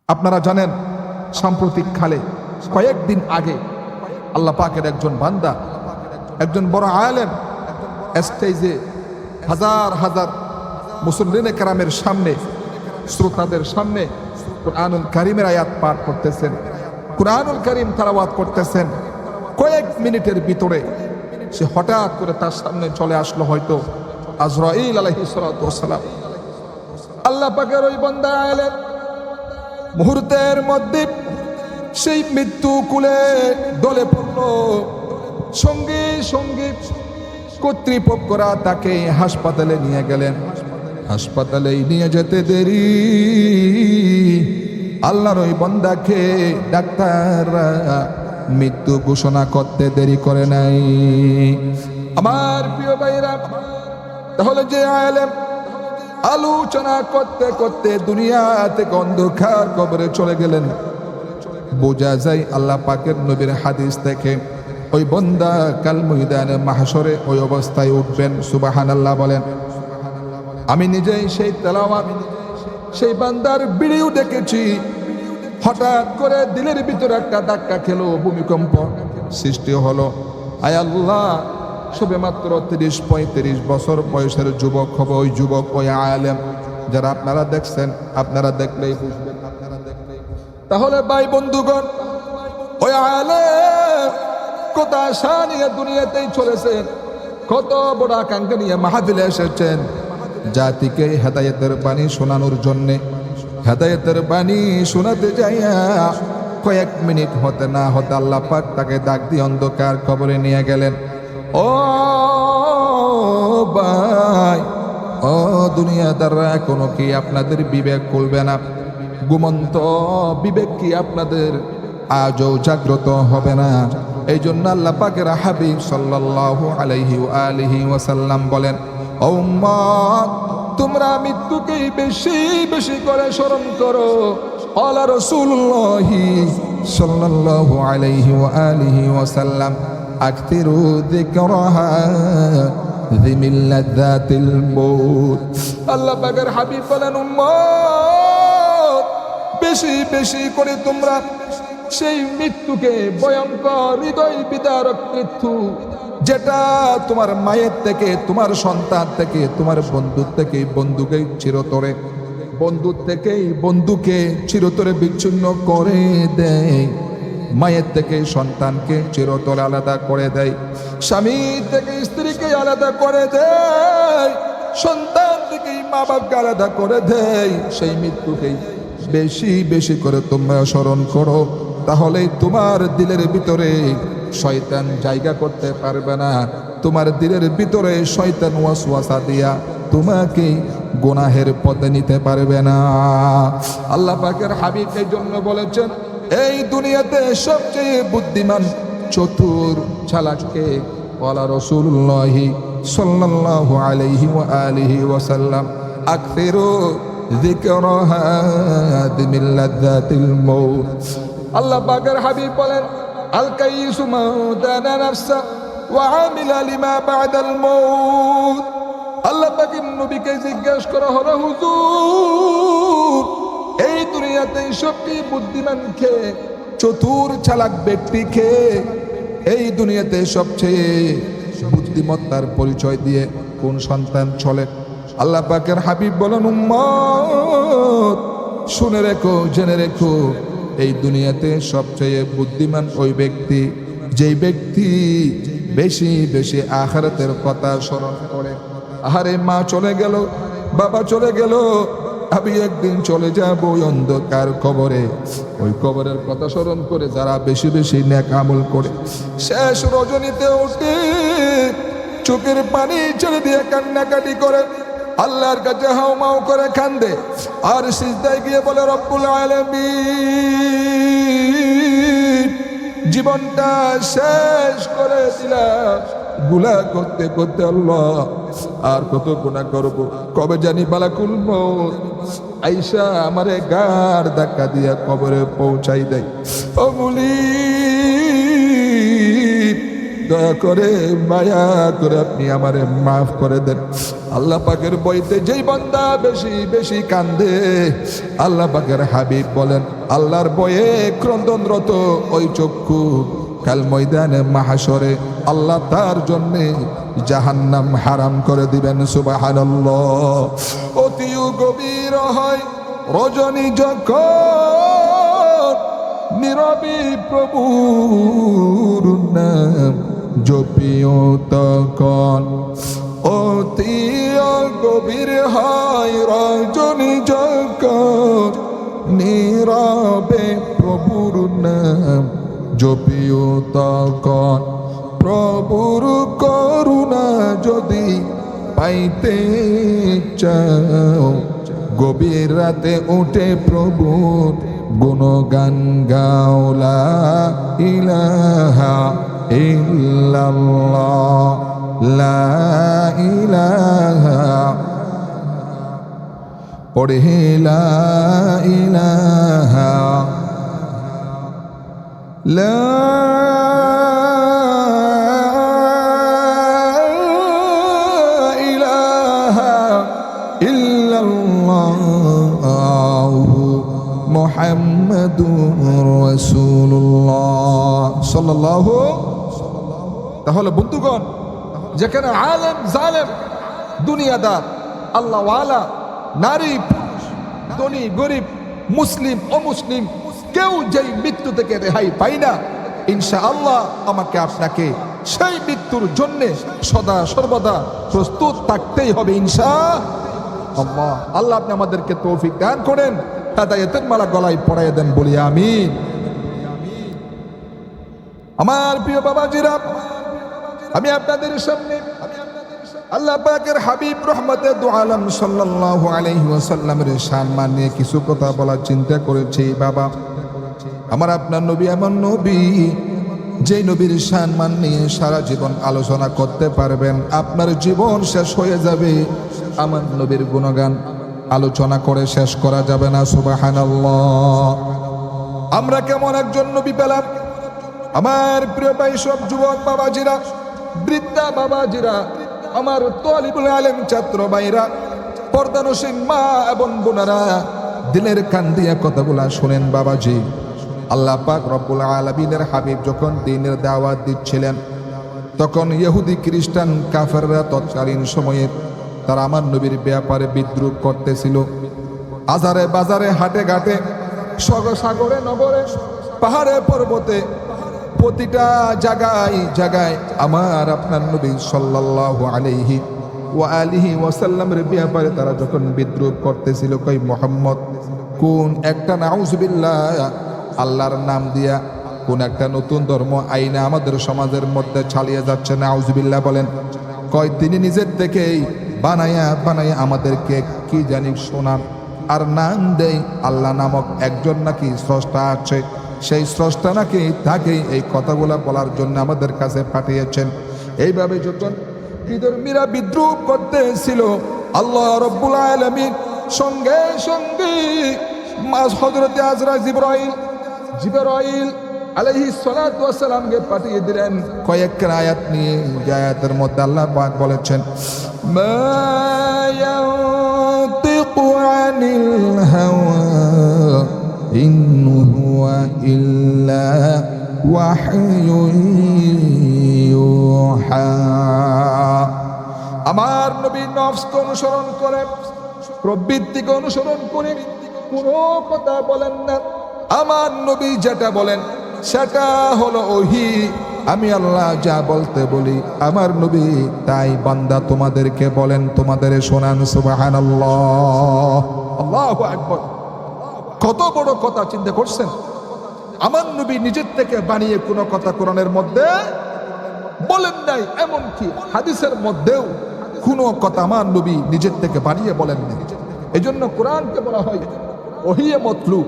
আপনারা জানেন সাম্প্রতিক কালে কয়েকদিন আগে আল্লাহ পাকের একজন বান্দা, একজন বড় আলেম স্টেজে হাজার হাজার মুসল্লিনে কেরামের সামনে, শ্রোতাদের সামনে কুরআনুল কারীমের আয়াত পাঠ করতেছেন, কুরআনুল কারীম তেলাওয়াত করতেছেন। কয়েক মিনিটের ভিতরে সে হঠাৎ করে তার সামনে চলে আসলো হয়তো আজরাইল আলাইহিস সালাতু ওয়াস সালাম। আল্লাহ পাকের ওই বান্দা আলেম মুহূর্তের মধ্যে সেই মৃত্যু কুলে দলে পড়ল। সঙ্গে সঙ্গে কর্তৃপক্ষরা তাকে হাসপাতালে নিয়ে গেলেন। হাসপাতালে নিয়ে যেতে দেরি, আল্লাহর ওই বান্দাকে ডাক্তাররা মৃত্যু ঘোষণা করতে দেরি করে নাই। আমার প্রিয় ভাইরা, তাহলে যে আলেম আলোচনা করতে করতে দুনিয়া থেকে অন্ধকার কবরে চলে গেলেন, বোঝা যায় আল্লাহ পাকের নবীর হাদিস থেকে ওই বান্দা কাল ময়দানে মাহশরে ওই অবস্থায় উঠবেন। সুবহানাল্লাহ বলেন। আমি নিজেই সেই তেলাওয়াত, সেই বান্দার ভিডিও দেখেছি। হঠাৎ করে দিলের ভিতরে একটা ধাক্কা খেলো, ভূমিকম্প সৃষ্টি হলো। আয় আল্লাহ, সবে মাত্র 30-35 বছর বয়সের যুবক হবে ওই যুবক, ওই আলেম যারা আপনারা দেখছেন, আপনারা দেখলেই বুঝবেন। তাহলে ভাই বন্ধুগণ, ওই আলেম কত আশা নিয়ে দুনিয়াতেই চলেছেন, কত বড় আকাঙ্ক্ষা নিয়ে মাহফিলে এসেছেন জাতিকে হেদায়েতের বাণী শোনানোর জন্যে। হেদায়েতের বাণী শোনাতে যাইয়া কয়েক মিনিট হতে না হতে আল্লাহ পাক তাকে ডাক দিয়ে অন্ধকার কবরে নিয়ে গেলেন। ও ভাই, ও দুনিয়াদাররা, এখনো কি আপনাদের বিবেক খুলবে না? ঘুমন্ত বিবেক কি আপনাদের আজও জাগ্রত হবে না? এই জন্য আল্লাহ পাকের হাবিব সাল্লাল্লাহু আলাইহি ওয়া আলিহি ওয়াসাল্লাম বলেন, ও উম্মত, তোমরা মৃত্যুকেই বেশি বেশি করে স্মরণ করো। আলা রাসূলুল্লাহি সাল্লাল্লাহু আলাইহি ওয়া আলিহি ওয়াসাল্লাম, আকতিরু যিকরাহা যিমিল লাযাতিল মউত। আল্লাহ পাকের হাবিব বলেন, উম্মত, বেশি বেশি করে তোমরা সেই মৃত্যুকে, ভয়ঙ্কর হৃদয় বিদারক মৃত্যু, যেটা তোমার মায়ের থেকে, তোমার সন্তান থেকে, তোমার বন্ধুর থেকে বন্ধুকে চিরতরে, বন্ধুর থেকেই বন্ধুকে চিরতরে বিচ্ছিন্ন করে দেয়, মায়ের থেকে সন্তানকে চিরতরে আলাদা করে দেয়, স্বামী থেকে স্ত্রীকে আলাদা করে দেয়, সন্তান থেকে মা বাপকে আলাদা করে দেয়। সেই মৃত্যুকেই বেশি বেশি করে তোমরা স্মরণ করো, তাহলে তোমার দিলের ভিতরে শয়তান জায়গা করতে পারবে না। তোমার দিলের ভিতরে শয়তান ওয়াসওয়াসা দিয়া তোমাকে গুনাহের পথে নিতে পারবে না। আল্লাহ পাকের হাবিব এই জন্য বলেছেন, এই দুনিয়াতে সবচেয়ে বুদ্ধিমান চতুর চালাককে ওয়ালা রাসূলুল্লাহি সাল্লাল্লাহু আলাইহি ওয়া আলিহি ওয়াসাল্লাম, আকসিরু যিকরাহা যিমিল লাযাতিল মউত। আল্লাহ পাকের হাবিব বলেন, আল কাইসু মাদানা নাফসা ওয়া আমিলা লিমা বাদাল মউত। আল্লাহ পাকের নবীকে জিজ্ঞাসা করা হলো, হুজুর, এই দুনিয়াতে সবচেয়ে বুদ্ধিমান কে, চতুর চালাক ব্যক্তি কে? এই দুনিয়াতে সবচেয়ে বুদ্ধিমত্তার পরিচয় দিয়ে কোন সন্তান চলে? আল্লাহ পাকের হাবিব বলেন, উম্মত, শুনে রেখো, জেনে রেখো, এই দুনিয়াতে সবচেয়ে বুদ্ধিমান ওই ব্যক্তি, যেই ব্যক্তি বেশি বেশি আখিরাতের কথা স্মরণ করে। আহারে, মা চলে গেল, বাবা চলে গেল, আমি একদিন চলে যাব ওই অন্ধকার কবরে। ওই কবরের কথা স্মরণ করে যারা বেশি বেশি নেক আমল করে শেষ রজনীতে উঠে চোখের পানি ছেড়ে দিয়ে কান্নাকাটি করে, আল্লাহর কাছে হাউমাউ করে কান্দে, আর সিজদায় গিয়ে বলে, রব্বুল আলামিন, জীবনটা শেষ করে দিলাম গুনাহ করতে করতে, আল্লাহ আর কত গুনাহ করব, কবে জানি মালাকুল মউত আইসা আমারে গাড় ধাক্কা দিয়া কবরে পৌঁছাই দেয়। ও মুনিব, দয়া করে মায়া করে আপনি আমারে মাফ করে দেন। আল্লাহ পাকের বইতে যেই বান্দা বেশি বেশি কান্দে, আল্লাহ পাকের হাবিব বলেন আল্লাহর বয়ে ক্রন্দনরত ওই চক্ষু কাল ময়দানে মাহশরে আল্লাহ তার জন্য জাহান্নাম হারাম করে দিবেন। সুবহানাল্লাহ। অতি গভীর হয় রজনী যখন নীরবে প্রভুর নাম জপিও তখন, অতি গভীর হয় রজনী যখন নীরবে প্রভুর নাম জপিও তখন, প্রভুর করুণা যদি পাইতে চাও গভীর রাতে উঠে প্রভুর গুণগান গাও। লা ইলাহা ইল্লাল্লাহ, লা ইলাহা, পড়ে লা ইলাহা, লা মুহাম্মাদুর রাসূলুল্লাহ সাল্লাল্লাহু। তাহলে বন্ধুগণ, যেখানে আলেম জালেম দুনিয়াদার আল্লাহ ওয়ালা নারী পুরুষ ধনী গরিব মুসলিম অমুসলিম কেউ যেই মৃত্যু থেকে রেহাই পায় না, ইনশাআল্লাহ আমাকে আপনাকে সেই মৃত্যুর জন্য সদা সর্বদা প্রস্তুত থাকতেই হবে ইনশাআল্লাহ। আল্লাহ আপনি আমাদেরকে তৌফিক দান করেন, হেদায়েতের মালা গলায় পরাইয়া দেন, বলি আমিন। আমার প্রিয় বাবাজিরা, আমি আপনাদের সামনে আল্লাহ পাকের হাবিব রহমতে দু আলম সাল্লাল্লাহু আলাইহি ওয়াসাল্লামের সম্মান নিয়ে কিছু কথা বলার চিন্তা করেছি। বাবা আমার আপনার নবী এমন নবী, যেই নবীর সম্মান নিয়ে সারা জীবন আলোচনা করতে পারবেন, আপনার জীবন শেষ হয়ে যাবে, আমার নবীর গুণগান আলোচনা করে শেষ করা যাবে না। সুবহানাল্লাহ। আমরা কেমন একজন নবী পেলাম? আমার প্রিয় ভাই সব যুবক বাবাজিরা, বৃদ্ধা বাবাজিরা, আমার তালিবুল আলেম ছাত্র ভাইরা, পর্দানসীন মা এবং বোনেরা, দিলের কান দিয়ে কথাগুলা শুনেন বাবাজি। আল্লাহ পাক রব্বুল আলামিনের হাবিব যখন দ্বীনের দাওয়াত দিচ্ছিলেন, তখন ইহুদি খ্রিস্টান কাফেররা তৎকালীন সময়ে তারা আমার নবীর ব্যাপারে বিদ্রুপ করতেছিল। আজারে বাজারে হাটে ঘাটে সাগরে নগরে পাহাড়ে পর্বতে প্রতিটা জায়গায় জায়গায় আমার আপনার নবী সাল্লাল্লাহু আলাইহি ওয়া আলিহি ওয়াসাল্লামের ব্যাপারে তারা যখন বিদ্রুপ করতেছিল, কই মুহাম্মদ কোন একটা নাউজুবিল্লাহ আল্লাহর নাম দিয়া কোন একটা নতুন ধর্ম আইনে আমাদের সমাজের মধ্যে চালিয়ে যাচ্ছে, নাউজুবিল্লাহ বলেন। কয় তিনি নিজের থেকেই বানায়া বানায়া আমাদেরকে কি জানি শোনান, আর নাম দেই আল্লাহ নামক একজন নাকি স্রষ্টা আছে, সেই স্রষ্টা নাকি তাকে এই কথাগুলো বলার জন্য আমাদের কাছে পাঠিয়েছেন। এইভাবে যখন বিধর্মীরা বিদ্রুপ করতেছিল, আল্লাহ রব্বুল আলামিন সঙ্গে সঙ্গে হযরত আজরা জিবরাইল আলাইহিস সালাতু ওয়াস সালামকে পাঠিয়ে দিলেন কয়েকটা আয়াত নিয়ে। যে আয়াতের মধ্যে আল্লাহ পাক বলেছেন, মা ইয়ানতিকু আনিল হাওয়া ইন হুয়া ইল্লা ওয়াহয়ুন ইউহা। আমার নবী নফসকে অনুসরণ করে, প্রবৃত্তিকে অনুসরণ করে কোনো কথা বলেন না। আমার নবী যেটা বলেন সেটা হলো ওহী। আমি আল্লাহ যা বলতে বলি আমার নবী তাই বান্দা তোমাদেরকে বলেন, তোমাদের শোনান। সুবহানাল্লাহ, আল্লাহু আকবার। কত বড় কথা চিন্তা করছেন? আমার নবী নিজের থেকে বানিয়ে কোনো কথা কোরআনের মধ্যে বলেন নাই, এমনকি হাদিসের মধ্যেও কোনো কথা আমার নবী নিজের থেকে বানিয়ে বলেন নাই। এই জন্য কোরআনকে বলা হয় ওহিয়ে মতলু,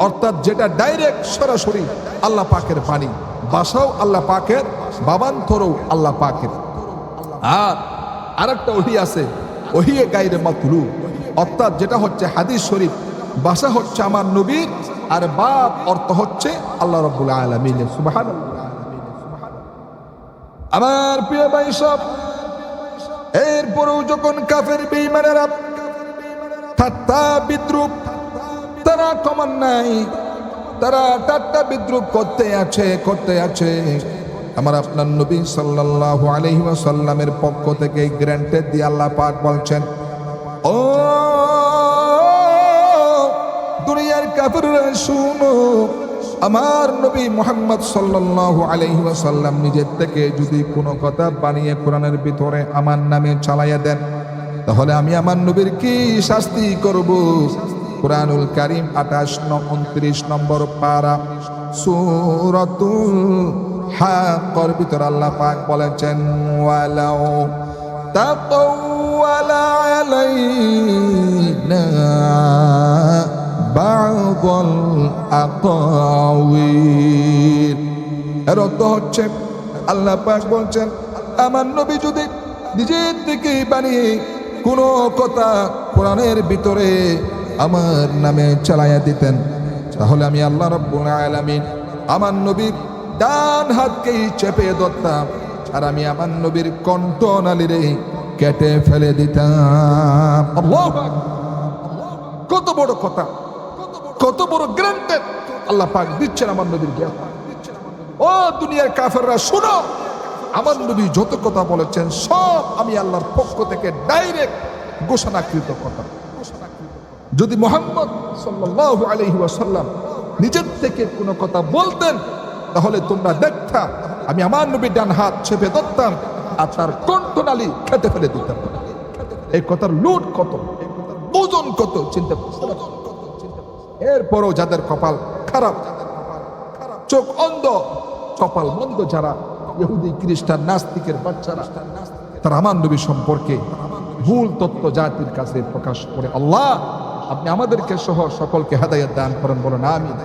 অর্থাৎ যেটা ডাইরেক্ট সরাসরি আল্লাহ পাকের বাণী, ভাষাও আল্লাহ পাকের, বাবান্তরও আল্লাহ পাকের। আর আরেকটা ওহি আছে ওহিয়ে গায়রে মতলু, অর্থাৎ যেটা হচ্ছে হাদিস শরীফ, ভাষা হচ্ছে আমার নবীর, আর বাপ অর্থ হচ্ছে আল্লাহ রাব্বুল আলামিন। সুবহানাল্লাহ। আমার প্রিয় ভাই সব, এরপরেও যখন কাফের বেঈমানেরা ঠাট্টা বিদ্রুপ তারা কমান নাই, তারা ঠাট্টা বিদ্রুপ করতে আছে। আমার আপনার নবী সাল্লাল্লাহু আলাইহি ওয়াসাল্লামের পক্ষ থেকে গ্র্যান্টেড দিয়ে আল্লাহ পাক বলছেন, ও দুনিয়ার কাফেররা শুনো, আমার নবী মুহাম্মদ সাল্লাল্লাহু আলাইহি ওয়াসাল্লাম নিজের থেকে যদি কোনো কথা বানিয়ে কোরআনের ভিতরে আমার নামে চালাইয়া দেন, তাহলে আমি আমার নবীর কি শাস্তি করব। কুরআনুল কারীম 28-29 নম্বর পারা সূরাতুল হাক্কর ভিতর আল্লাহ পাক বলেছেন, ওয়ালাউ তাকাওয়ালা আলাইনা বা'দাল আকাওয়িল। এর অর্থ হচ্ছে আল্লাহ পাক বলছেন, আমার নবী যদি নিজের থেকে বানিয়ে কোনো কথা কোরআনের ভিতরে আমার নামে চালাইয়া দিতেন, তাহলে আমি আল্লাহ রাব্বুল আলামিন আমার নবীর ডান হাতকেই চেপে ধরতাম, আর আমি আমার নবীর কণ্ঠনালীরে কেটে ফেলে দিতাম। আল্লাহু আকবার! কত বড় কথা, কত বড় গ্রান্টেড আল্লাহ পাক দিচ্ছেন আমার নবীর জ্ঞান। ও দুনিয়ার কাফেররা শুনো, আমার নবী যত কথা বলেছেন সব আমি আল্লাহর পক্ষ থেকে ডাইরেক্ট ঘোষণাকৃত কথা। যদি মুহাম্মদ সাল্লাল্লাহু আলাইহি ওয়াসাল্লাম নিজের থেকে কোনো কথা বলতেন, তাহলে তোমরা দেখতা আমি আমার নবীর ডান হাত চেপে ধরতাম আর তার কণ্ঠনালী কেটে ফেলে দিতাম। এই কথার লোড কত, ওজন কত চিন্তা করতে। এরপরও যাদের কপাল খারাপ, চোখ অন্ধ, কপাল মন্দ, যারা ইহুদি খ্রিস্টান নাস্তিকের বাচ্চারা, তারা আমার নবী সম্পর্কে ভুল তত্ত্ব জাতির কাছে প্রকাশ করে। আল্লাহ আপনি আমাদেরকে সহ সকলকে হেদায়েত দান করেন, বলেন আমিন।